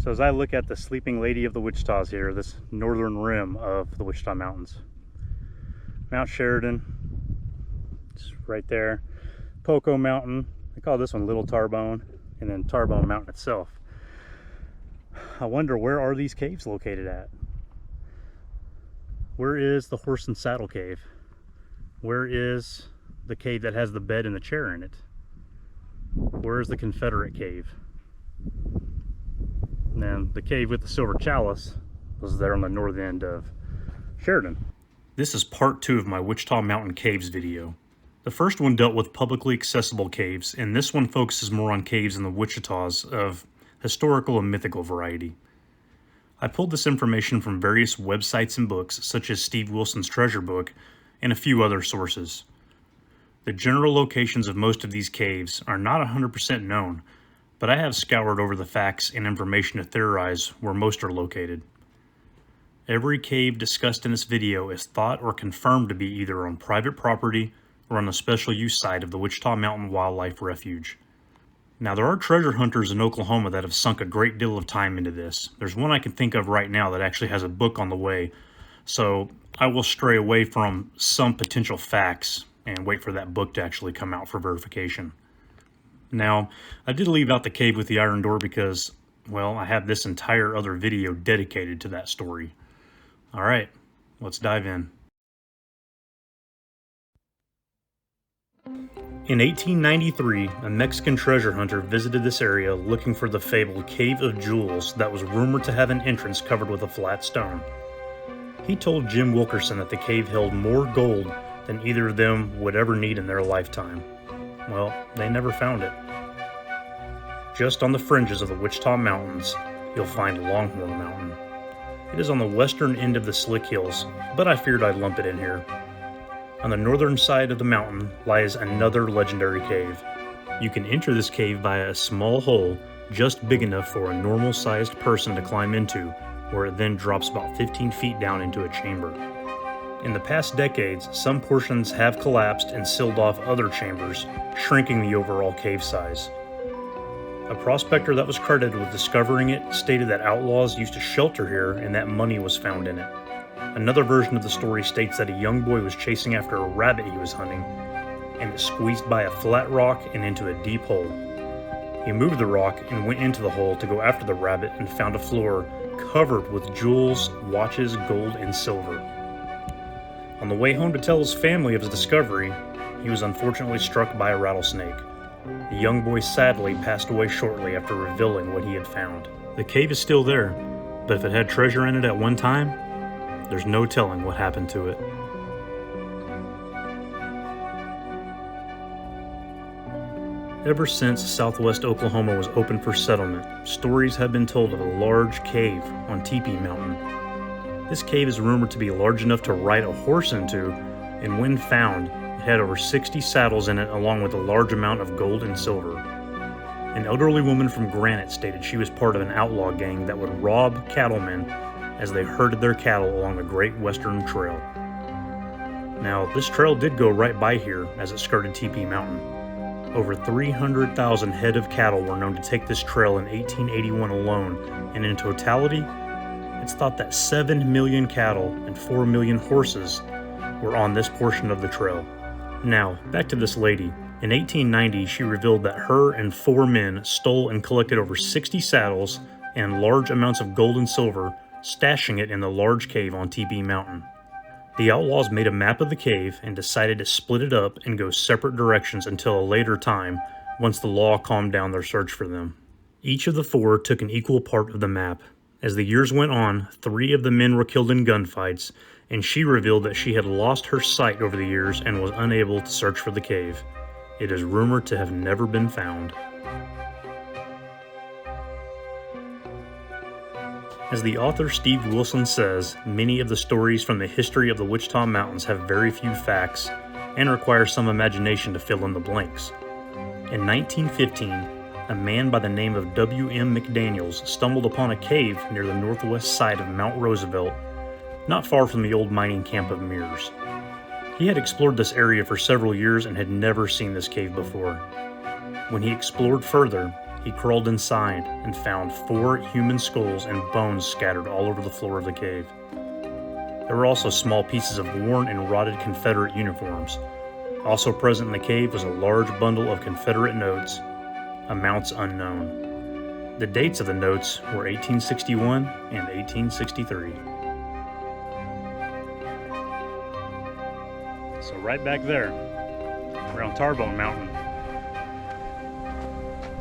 So as I look at the sleeping lady of the Wichitas here, this northern rim of the Wichita Mountains, Mount Sheridan, it's right there. Poco Mountain, they call this one Little Tarbone, and then Tarbone Mountain itself. I wonder, where are these caves located at? Where is the Horse and Saddle Cave? Where is the cave that has the bed and the chair in it? Where is the Confederate Cave? And then the cave with the silver chalice was there on the north end of Sheridan. This is part 2 of my Wichita Mountain Caves video. The first one dealt with publicly accessible caves, and this one focuses more on caves in the Wichitas of historical and mythical variety. I pulled this information from various websites and books, such as Steve Wilson's Treasure Book, and a few other sources. The general locations of most of these caves are not 100% known, but I have scoured over the facts and information to theorize where most are located. Every cave discussed in this video is thought or confirmed to be either on private property or on the special use site of the Wichita Mountain Wildlife Refuge. Now, there are treasure hunters in Oklahoma that have sunk a great deal of time into this. There's one I can think of right now that actually has a book on the way, so I will stray away from some potential facts and wait for that book to actually come out for verification. Now, I did leave out the cave with the iron door because, well, I have this entire other video dedicated to that story. Alright, let's dive in. In 1893, a Mexican treasure hunter visited this area looking for the fabled Cave of Jewels that was rumored to have an entrance covered with a flat stone. He told Jim Wilkerson that the cave held more gold than either of them would ever need in their lifetime. Well, they never found it. Just on the fringes of the Wichita Mountains, you'll find Longhorn Mountain. It is on the western end of the Slick Hills, but I figured I'd lump it in here. On the northern side of the mountain lies another legendary cave. You can enter this cave via a small hole just big enough for a normal-sized person to climb into, where it then drops about 15 feet down into a chamber. In the past decades, some portions have collapsed and sealed off other chambers, shrinking the overall cave size. A prospector that was credited with discovering it stated that outlaws used to shelter here and that money was found in it. Another version of the story states that a young boy was chasing after a rabbit he was hunting, and it squeezed by a flat rock and into a deep hole. He moved the rock and went into the hole to go after the rabbit and found a floor covered with jewels, watches, gold, and silver. On the way home to tell his family of his discovery, he was unfortunately struck by a rattlesnake. The young boy sadly passed away shortly after revealing what he had found. The cave is still there, but if it had treasure in it at one time, there's no telling what happened to it. Ever since southwest Oklahoma was open for settlement, stories have been told of a large cave on Teepee Mountain. This cave is rumored to be large enough to ride a horse into, and when found, it had over 60 saddles in it along with a large amount of gold and silver. An elderly woman from Granite stated she was part of an outlaw gang that would rob cattlemen as they herded their cattle along the Great Western Trail. Now, this trail did go right by here as it skirted Teepee Mountain. Over 300,000 head of cattle were known to take this trail in 1881 alone, and in totality, it's thought that 7 million cattle and 4 million horses were on this portion of the trail. Now, back to this lady. In 1890, she revealed that her and 4 men stole and collected over 60 saddles and large amounts of gold and silver, stashing it in the large cave on Teepee Mountain. The outlaws made a map of the cave and decided to split it up and go separate directions until a later time, once the law calmed down their search for them. Each of the 4 took an equal part of the map. As the years went on, 3 of the men were killed in gunfights, and she revealed that she had lost her sight over the years and was unable to search for the cave. It is rumored to have never been found. As the author Steve Wilson says, many of the stories from the history of the Wichita Mountains have very few facts and require some imagination to fill in the blanks. In 1915, a man by the name of W.M. Mcdaniels stumbled upon a cave near the northwest side of Mount Roosevelt, not far from the old mining camp of Mears. He had explored this area for several years and had never seen this cave before. When he explored further, He crawled inside and found 4 human skulls and bones scattered all over the floor of the cave. There were also small pieces of worn and rotted Confederate uniforms. Also present in the cave was a large bundle of Confederate notes, amounts unknown. The dates of the notes were 1861 and 1863. So right back there, around Tarbone Mountain,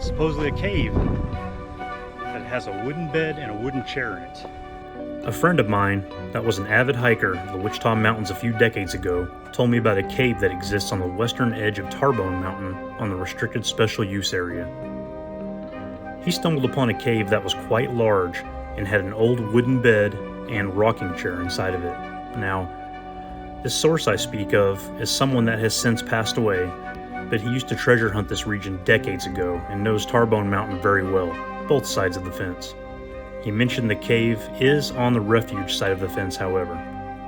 supposedly a cave that has a wooden bed and a wooden chair in it. A friend of mine that was an avid hiker in the Wichita Mountains a few decades ago told me about a cave that exists on the western edge of Tarbone Mountain on the restricted special use area. He stumbled upon a cave that was quite large and had an old wooden bed and rocking chair inside of it. Now, this source I speak of is someone that has since passed away, but he used to treasure hunt this region decades ago and knows Tarbone Mountain very well, both sides of the fence. He mentioned the cave is on the refuge side of the fence, however.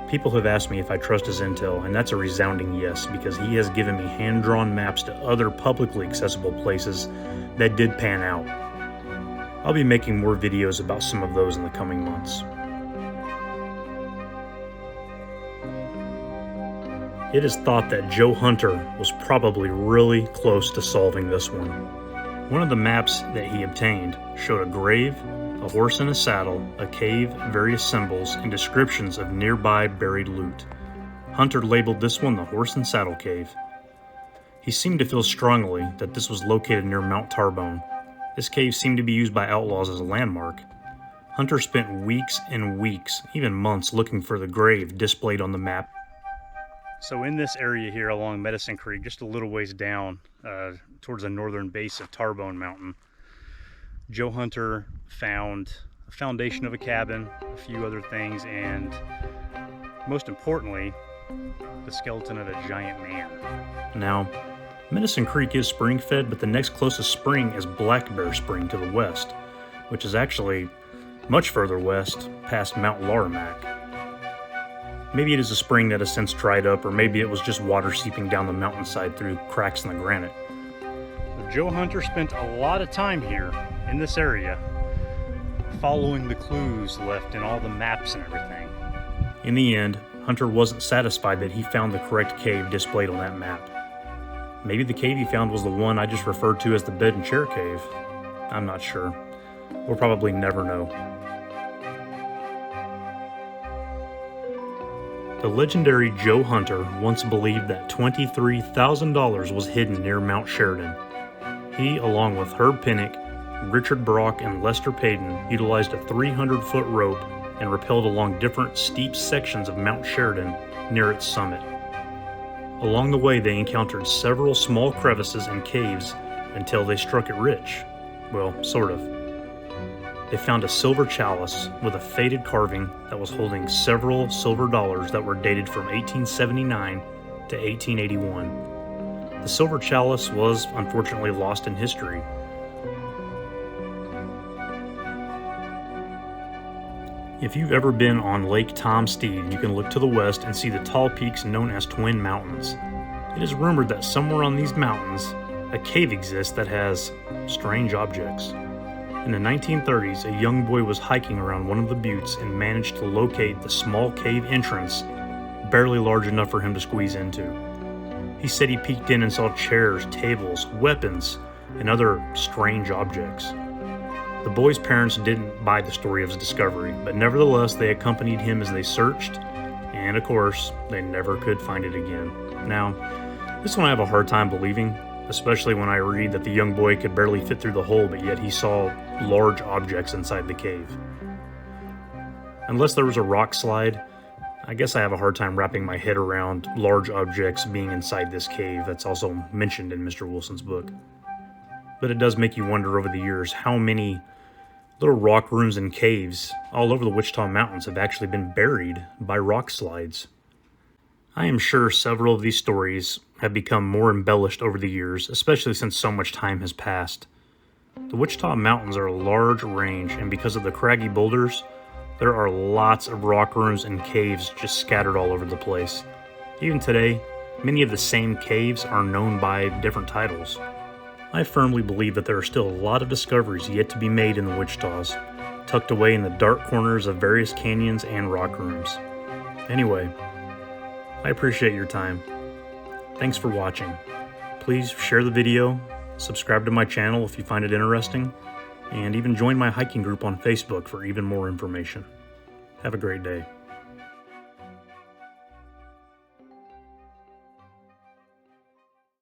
People have asked me if I trust his intel, and that's a resounding yes, because he has given me hand-drawn maps to other publicly accessible places that did pan out. I'll be making more videos about some of those in the coming months. It is thought that Joe Hunter was probably really close to solving this one. One of the maps that he obtained showed a grave, a horse in a saddle, a cave, various symbols, and descriptions of nearby buried loot. Hunter labeled this one the Horse and Saddle Cave. He seemed to feel strongly that this was located near Mount Tarbone. This cave seemed to be used by outlaws as a landmark. Hunter spent weeks and weeks, even months, looking for the grave displayed on the map. So in this area here along Medicine Creek, just a little ways down towards the northern base of Tarbone Mountain, Joe Hunter found a foundation of a cabin, a few other things, and most importantly, the skeleton of a giant man. Now, Medicine Creek is spring fed, but the next closest spring is Black Bear Spring to the west, which is actually much further west past Mount Laramac. Maybe it is a spring that has since dried up, or maybe it was just water seeping down the mountainside through cracks in the granite. But Joe Hunter spent a lot of time here in this area, following the clues left in all the maps and everything. In the end, Hunter wasn't satisfied that he found the correct cave displayed on that map. Maybe the cave he found was the one I just referred to as the Bed and Chair Cave. I'm not sure. We'll probably never know. The legendary Joe Hunter once believed that $23,000 was hidden near Mount Sheridan. He, along with Herb Pinnock, Richard Brock, and Lester Payton, utilized a 300-foot rope and rappelled along different steep sections of Mount Sheridan near its summit. Along the way, they encountered several small crevices and caves until they struck it rich. Well, sort of. They found a silver chalice with a faded carving that was holding several silver dollars that were dated from 1879 to 1881. The silver chalice was unfortunately lost in history. If you've ever been on Lake Tom Steed, you can look to the west and see the tall peaks known as Twin Mountains. It is rumored that somewhere on these mountains, a cave exists that has strange objects. In the 1930s, a young boy was hiking around one of the buttes and managed to locate the small cave entrance, barely large enough for him to squeeze into. He said he peeked in and saw chairs, tables, weapons, and other strange objects. The boy's parents didn't buy the story of his discovery, but nevertheless they accompanied him as they searched, and of course, they never could find it again. Now, this one I have a hard time believing, especially when I read that the young boy could barely fit through the hole, but yet he saw large objects inside the cave. Unless there was a rock slide, I guess I have a hard time wrapping my head around large objects being inside this cave that's also mentioned in Mr. Wilson's book. But it does make you wonder over the years how many little rock rooms and caves all over the Wichita Mountains have actually been buried by rock slides. I am sure several of these stories have become more embellished over the years, especially since so much time has passed. The Wichita Mountains are a large range, and because of the craggy boulders, there are lots of rock rooms and caves just scattered all over the place. Even today, many of the same caves are known by different titles. I firmly believe that there are still a lot of discoveries yet to be made in the Wichitas, tucked away in the dark corners of various canyons and rock rooms. Anyway, I appreciate your time. Thanks for watching. Please share the video, subscribe to my channel if you find it interesting, and even join my hiking group on Facebook for even more information. Have a great day.